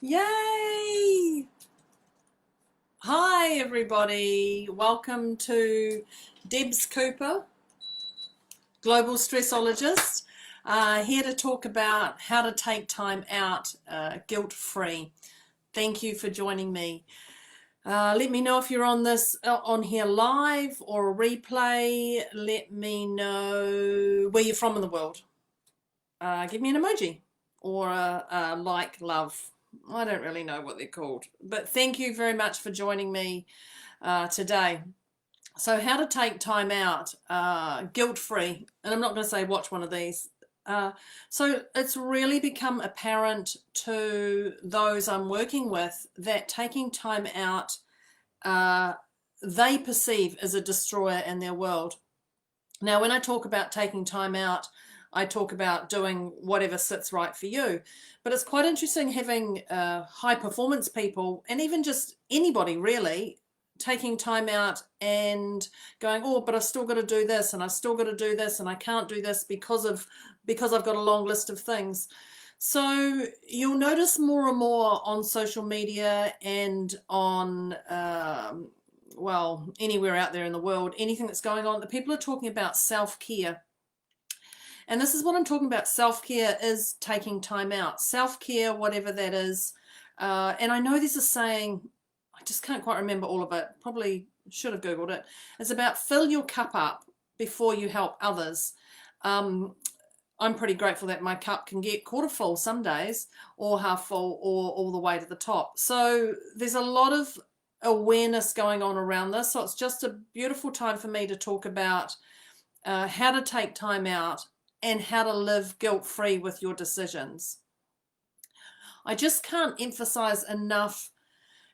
Yay! Hi, everybody. Welcome to Debz Cooper, Global Stressologist, here to talk about how to take time out guilt-free. Thank you for joining me. Let me know if you're on here live or a replay. Let me know where you're from in the world. Give me an emoji or a like, love. I don't really know what they're called, but thank you very much for joining me today. So how to take time out guilt-free, and I'm not going to say watch one of these. So it's really become apparent to those I'm working with that taking time out they perceive as a destroyer in their world. Now, when I talk about taking time out, I talk about doing whatever sits right for you. But it's quite interesting having high performance people, and even just anybody really, taking time out and going, oh, but I've still got to do this, and I've still got to do this, and I can't do this because I've got a long list of things. So you'll notice more and more on social media and on well, anywhere out there in the world, anything that's going on, the people are talking about self-care. And this is what I'm talking about. Self-care is taking time out. Self-care, whatever that is. And I know there's a saying, I just can't quite remember all of it. Probably should have Googled it. It's about fill your cup up before you help others. I'm pretty grateful that my cup can get quarter full some days, or half full, or all the way to the top. So there's a lot of awareness going on around this. So it's just a beautiful time for me to talk about how to take time out and how to live guilt-free with your decisions. I just can't emphasize enough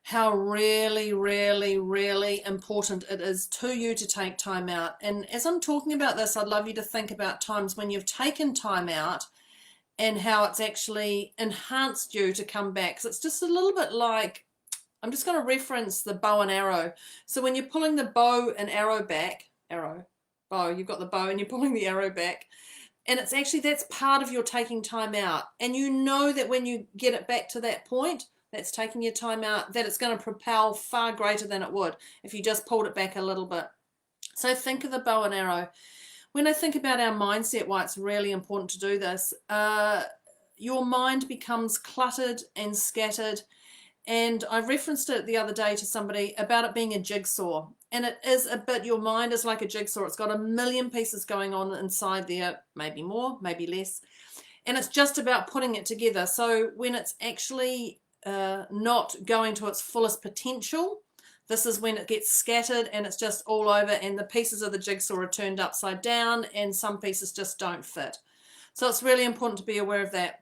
how really, really, really important it is to you to take time out. And as I'm talking about this, I'd love you to think about times when you've taken time out and how it's actually enhanced you to come back. Because it's just a little bit like, I'm just going to reference the bow and arrow. So when you're pulling the bow and arrow back, bow, you've got the bow and you're pulling the arrow back, and it's actually, that's part of your taking time out. And you know that when you get it back to that point, that's taking your time out, that it's going to propel far greater than it would if you just pulled it back a little bit. So think of the bow and arrow. When I think about our mindset, why it's really important to do this, your mind becomes cluttered and scattered. And I referenced it the other day to somebody about it being a jigsaw. And it is a bit, your mind is like a jigsaw. It's got a million pieces going on inside there, maybe more, maybe less. And it's just about putting it together. So when it's actually not going to its fullest potential, this is when it gets scattered and it's just all over, and the pieces of the jigsaw are turned upside down, and some pieces just don't fit. So it's really important to be aware of that.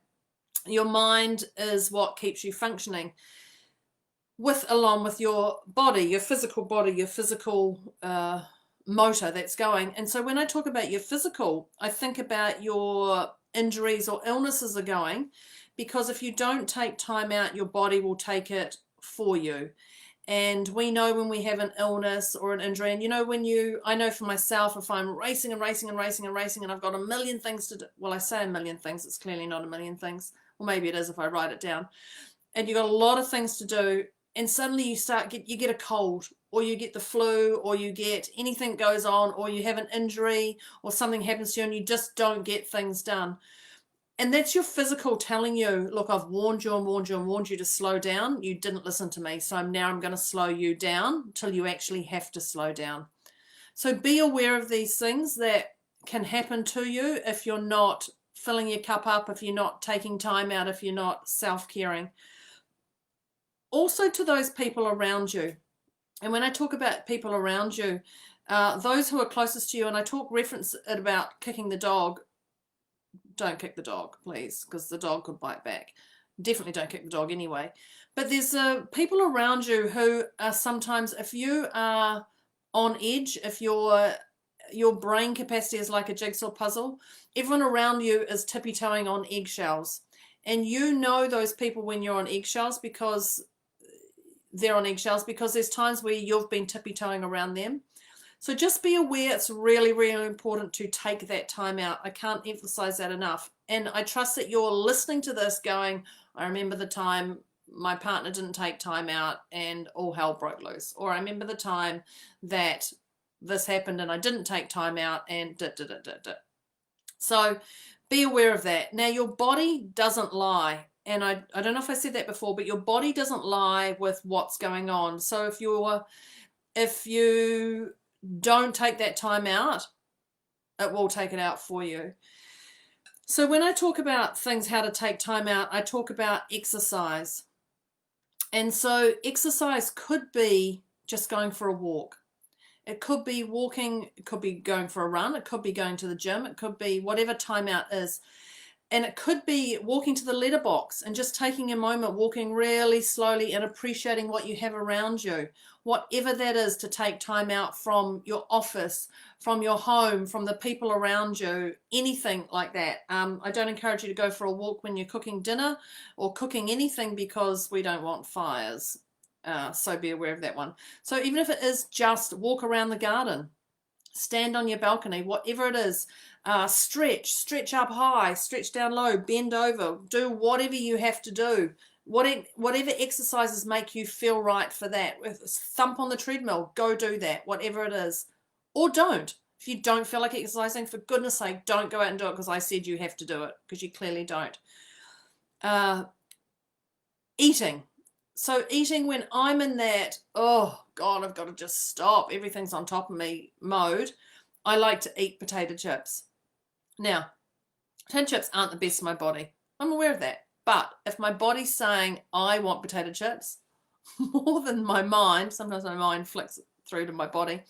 Your mind is what keeps you functioning, along with your body, your physical motor that's going. And so when I talk about your physical, I think about your injuries or illnesses are going, because if you don't take time out, your body will take it for you. And we know when we have an illness or an injury, and you know, I know for myself, if I'm racing and racing and racing and racing and I've got a million things to do, well, I say a million things, it's clearly not a million things, or maybe it is if I write it down, and you've got a lot of things to do, and suddenly you get a cold, or you get the flu, or you get anything goes on, or you have an injury, or something happens to you and you just don't get things done. And that's your physical telling you, look, I've warned you and warned you and warned you to slow down. You didn't listen to me, so now I'm going to slow you down till you actually have to slow down. So be aware of these things that can happen to you if you're not filling your cup up, if you're not taking time out, if you're not self-caring. Also to those people around you. And when I talk about people around you, those who are closest to you, and I reference it about kicking the dog, don't kick the dog, please, because the dog could bite back. Definitely don't kick the dog anyway. But there's people around you who are sometimes, if you are on edge, if your brain capacity is like a jigsaw puzzle, everyone around you is tippy-toeing on eggshells. And you know those people when you're on eggshells, because they're on eggshells, because there's times where you've been tippy-toeing around them. So just be aware, it's really, really important to take that time out. I can't emphasize that enough. And I trust that you're listening to this going, I remember the time my partner didn't take time out and all hell broke loose. Or I remember the time that this happened and I didn't take time out and So be aware of that. Now, your body doesn't lie. And I don't know if I said that before, but your body doesn't lie with what's going on. So if you don't take that time out, it will take it out for you. So when I talk about things, how to take time out, I talk about exercise. And so exercise could be just going for a walk. It could be walking, it could be going for a run, it could be going to the gym, it could be whatever time out is. And it could be walking to the letterbox and just taking a moment, walking really slowly and appreciating what you have around you. Whatever that is, to take time out from your office, from your home, from the people around you, anything like that. I don't encourage you to go for a walk when you're cooking dinner or cooking anything, because we don't want fires. So be aware of that one. So even if it is just walk around the garden, stand on your balcony, whatever it is, stretch up high, stretch down low, bend over, do whatever you have to do. Whatever exercises make you feel right for that. Thump on the treadmill, go do that, whatever it is. Or don't. If you don't feel like exercising, for goodness sake, don't go out and do it because I said you have to do it, because you clearly don't. Eating. So eating, when I'm in that, oh God, I've got to just stop, everything's on top of me mode, I like to eat potato chips. Now, potato chips aren't the best for my body. I'm aware of that. But if my body's saying I want potato chips more than my mind, sometimes my mind flicks through to my body,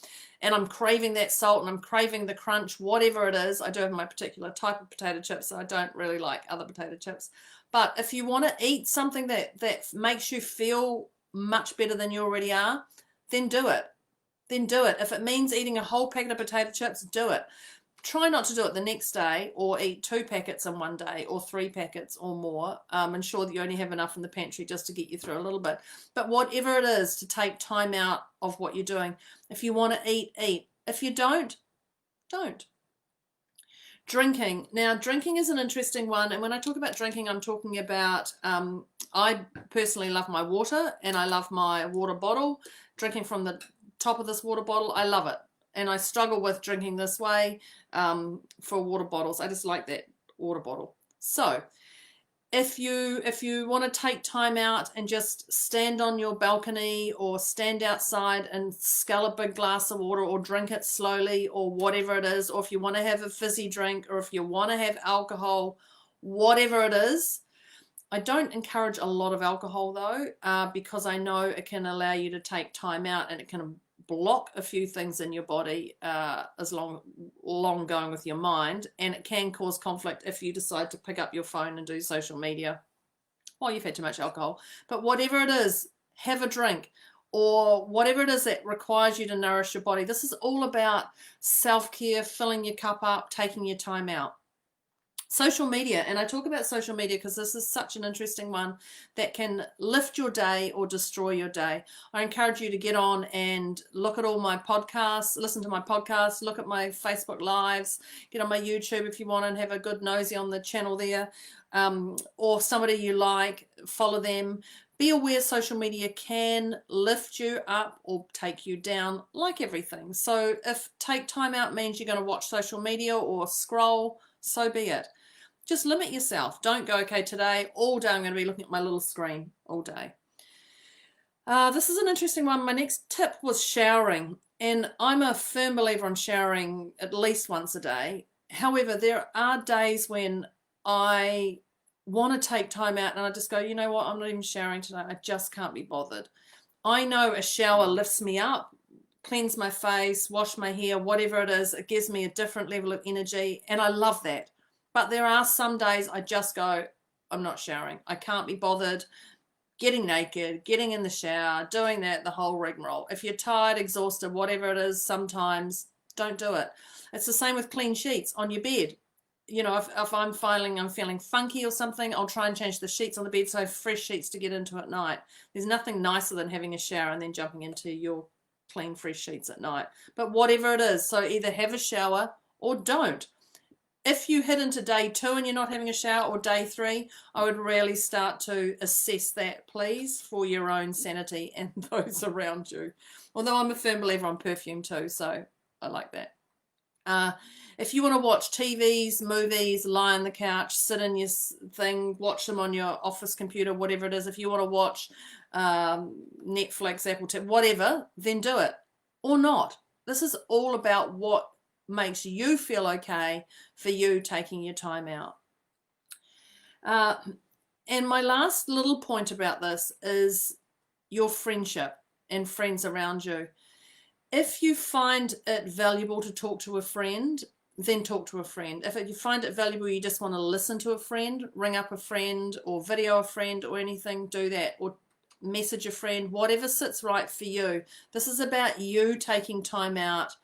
and I'm craving that salt and I'm craving the crunch, whatever it is. I do have my particular type of potato chips, so I don't really like other potato chips. But if you want to eat something that makes you feel much better than you already are, then do it. Then do it. If it means eating a whole packet of potato chips, do it. Try not to do it the next day, or eat 2 packets in one day, or 3 packets or more. Ensure that you only have enough in the pantry just to get you through a little bit. But whatever it is, to take time out of what you're doing. If you want to eat, eat. If you don't, don't. Drinking. Now, drinking is an interesting one. And when I talk about drinking, I'm talking about, I personally love my water, and I love my water bottle. Drinking from the top of this water bottle, I love it. And I struggle with drinking this way for water bottles. I just like that water bottle. So if you want to take time out and just stand on your balcony or stand outside and scull a big glass of water, or drink it slowly, or whatever it is, or if you want to have a fizzy drink, or if you want to have alcohol, whatever it is. I don't encourage a lot of alcohol though, because I know it can allow you to take time out, and it can block a few things in your body as long going with your mind, and it can cause conflict if you decide to pick up your phone and do social media while you've had too much alcohol. But whatever it is, have a drink, or whatever it is that requires you to nourish your body. This is all about self-care, filling your cup up, taking your time out. Social media, and I talk about social media because this is such an interesting one that can lift your day or destroy your day. I encourage you to get on and look at all my podcasts, listen to my podcasts, look at my Facebook lives, get on my YouTube if you want, and have a good nosy on the channel there, or somebody you like, follow them. Be aware social media can lift you up or take you down, like everything. So if take time out means you're going to watch social media or scroll, so be it. Just limit yourself. Don't go, okay, today, all day I'm going to be looking at my little screen all day. This is an interesting one. My next tip was showering. And I'm a firm believer in showering at least once a day. However, there are days when I want to take time out and I just go, you know what, I'm not even showering today. I just can't be bothered. I know a shower lifts me up, cleanse my face, wash my hair, whatever it is. It gives me a different level of energy, and I love that. But there are some days I just go, I'm not showering. I can't be bothered getting naked, getting in the shower, doing that, the whole rigmarole. If you're tired, exhausted, whatever it is, sometimes don't do it. It's the same with clean sheets on your bed. You know, if I'm feeling funky or something, I'll try and change the sheets on the bed so I have fresh sheets to get into at night. There's nothing nicer than having a shower and then jumping into your clean, fresh sheets at night. But whatever it is, so either have a shower or don't. if you hit into day 2 and you're not having a shower, or day 3, I would really start to assess that, please, for your own sanity and those around you. Although I'm a firm believer on perfume too, so I like that. If you want to watch TVs, movies, lie on the couch, sit in your thing, watch them on your office computer, whatever it is. If you want to watch Netflix, Apple TV, whatever, then do it. Or not. This is all about what makes you feel okay for you taking your time out. And my last little point about this is your friendship and friends around you. If you find it valuable to talk to a friend, then talk to a friend. If you find it valuable, you just want to listen to a friend, ring up a friend or video a friend or anything, do that. Or message a friend, whatever sits right for you. This is about you taking time out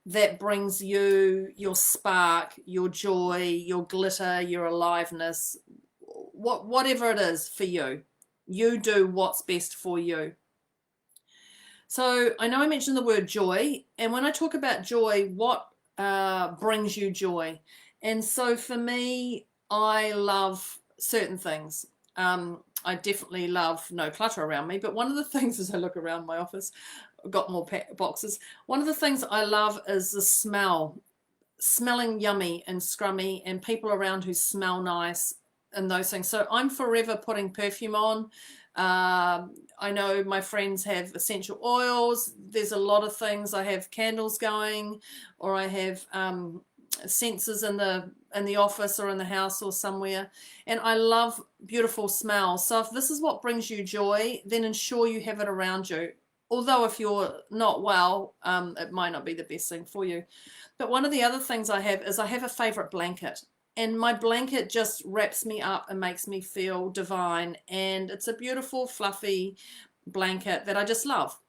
that brings you your spark, your joy, your glitter, your aliveness, whatever it is for you. You do what's best for you. So I know I mentioned the word joy, and when I talk about joy, what brings you joy? And so for me, I love certain things. I definitely love no clutter around me, but one of the things as I look around my office, I've got more boxes. One of the things I love is the smell, smelling yummy and scrummy, and people around who smell nice and those things. So I'm forever putting perfume on. I know my friends have essential oils. There's a lot of things. I have candles going, or I have scents in the office or in the house or somewhere, and I love beautiful smells. So if this is what brings you joy, then ensure you have it around you. Although if you're not well, it might not be the best thing for you. But one of the other things I have is I have a favorite blanket. And my blanket just wraps me up and makes me feel divine. And it's a beautiful, fluffy blanket that I just love.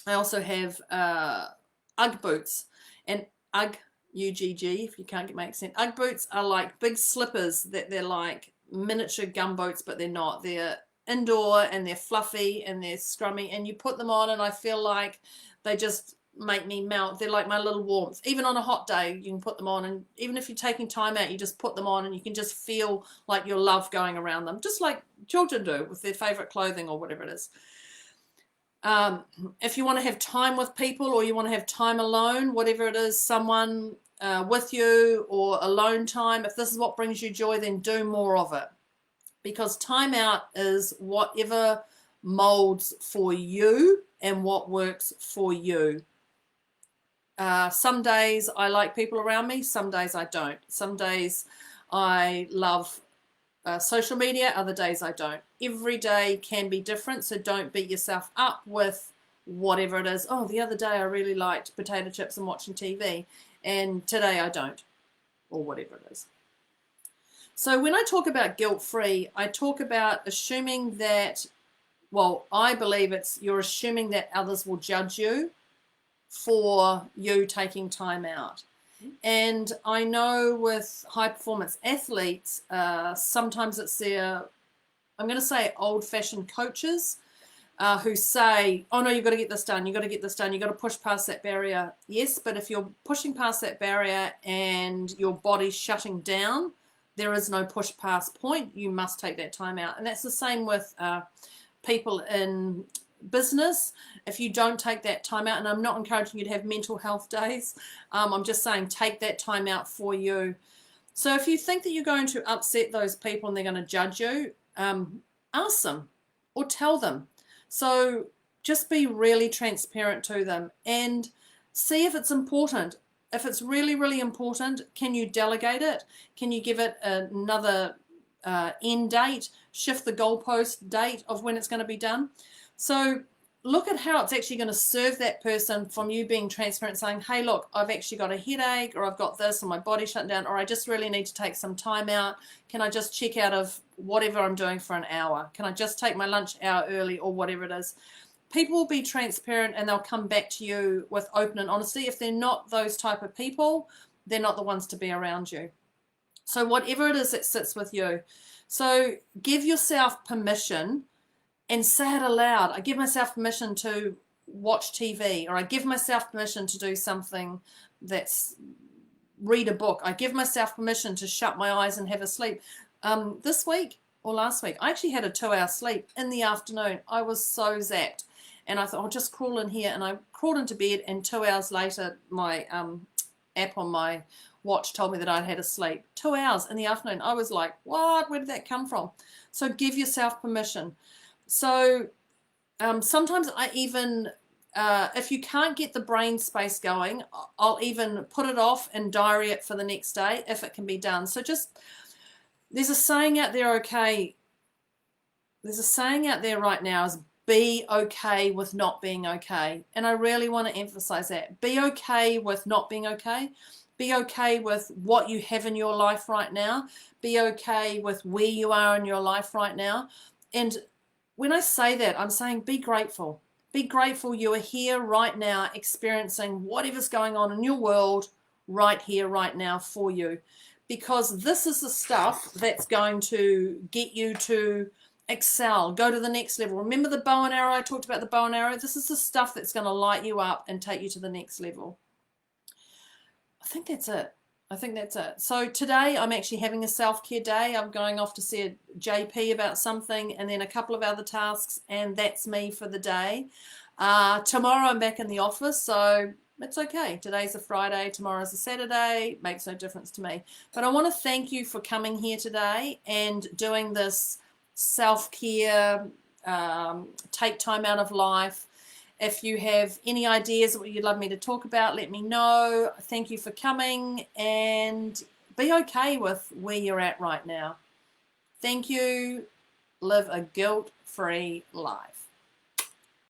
I also have Ugg boots. And Ugg, U-G-G, if you can't get my accent. Ugg boots are like big slippers that they're like miniature gum boots, but they're not. They're indoor and they're fluffy and they're scrummy. And you put them on and I feel like they just make me melt. They're like my little warmth. Even on a hot day you can put them on, and even if you're taking time out, you just put them on and you can just feel like your love going around them, just like children do with their favorite clothing or whatever it is. If you want to have time with people, or you want to have time alone, whatever it is, someone with you or alone time, if this is what brings you joy, then do more of it, because time out is whatever molds for you and what works for you. Some days I like people around me, some days I don't. Some days I love social media, other days I don't. Every day can be different, so don't beat yourself up with whatever it is. Oh, the other day I really liked potato chips and watching TV, and today I don't, or whatever it is. So when I talk about guilt-free, I talk about assuming that, well, I believe you're assuming that others will judge you for you taking time out. And I know with high performance athletes, sometimes it's their, I'm going to say old-fashioned coaches who say, oh no, you've got to get this done, you've got to get this done, you've got to push past that barrier. Yes, but if you're pushing past that barrier and your body's shutting down, there is no push past point. You must take that time out. And that's the same with people in business. If you don't take that time out, and I'm not encouraging you to have mental health days, I'm just saying take that time out for you. So if you think that you're going to upset those people and they're going to judge you, ask them or tell them. So just be really transparent to them and see if it's important. If it's really, really important, can you delegate it? Can you give it another end date, shift the goalpost date of when it's going to be done? So look at how it's actually going to serve that person from you being transparent, saying, hey, look, I've actually got a headache, or I've got this, and my body's shut down, or I just really need to take some time out. Can I just check out of whatever I'm doing for an hour? Can I just take my lunch hour early, or whatever it is? People will be transparent and they'll come back to you with open and honesty. If they're not those type of people, they're not the ones to be around you. So whatever it is that sits with you. So give yourself permission and say it aloud. I give myself permission to watch TV, or I give myself permission to do something that's read a book. I give myself permission to shut my eyes and have a sleep. This week or last week, I actually had a 2-hour sleep in the afternoon. I was so zapped. And I thought, I'll just crawl in here. And I crawled into bed, and 2 hours later, my app on my watch told me that I'd had a sleep. 2 hours in the afternoon. I was like, what? Where did that come from? So give yourself permission. So sometimes I even, if you can't get the brain space going, I'll even put it off and diary it for the next day if it can be done. So just, there's a saying out there, okay, there's a saying out there right now is be okay with not being okay. And I really want to emphasize that. Be okay with not being okay. Be okay with what you have in your life right now. Be okay with where you are in your life right now. And when I say that, I'm saying be grateful. Be grateful you are here right now experiencing whatever's going on in your world right here, right now for you. Because this is the stuff that's going to get you to excel, go to the next level. Remember the bow and arrow? I talked about the bow and arrow. This is the stuff that's going to light you up and take you to the next level. I think that's it. I think that's it. So today I'm actually having a self-care day. I'm going off to see a JP about something and then a couple of other tasks, and that's me for the day. Tomorrow I'm back in the office, so it's okay. Today's a Friday, tomorrow's a Saturday. Makes no difference to me. But I want to thank you for coming here today and doing this self-care, take time out of life. If you have any ideas of what you'd love me to talk about, let me know. Thank you for coming, and be okay with where you're at right now. Thank you. Live a guilt-free life.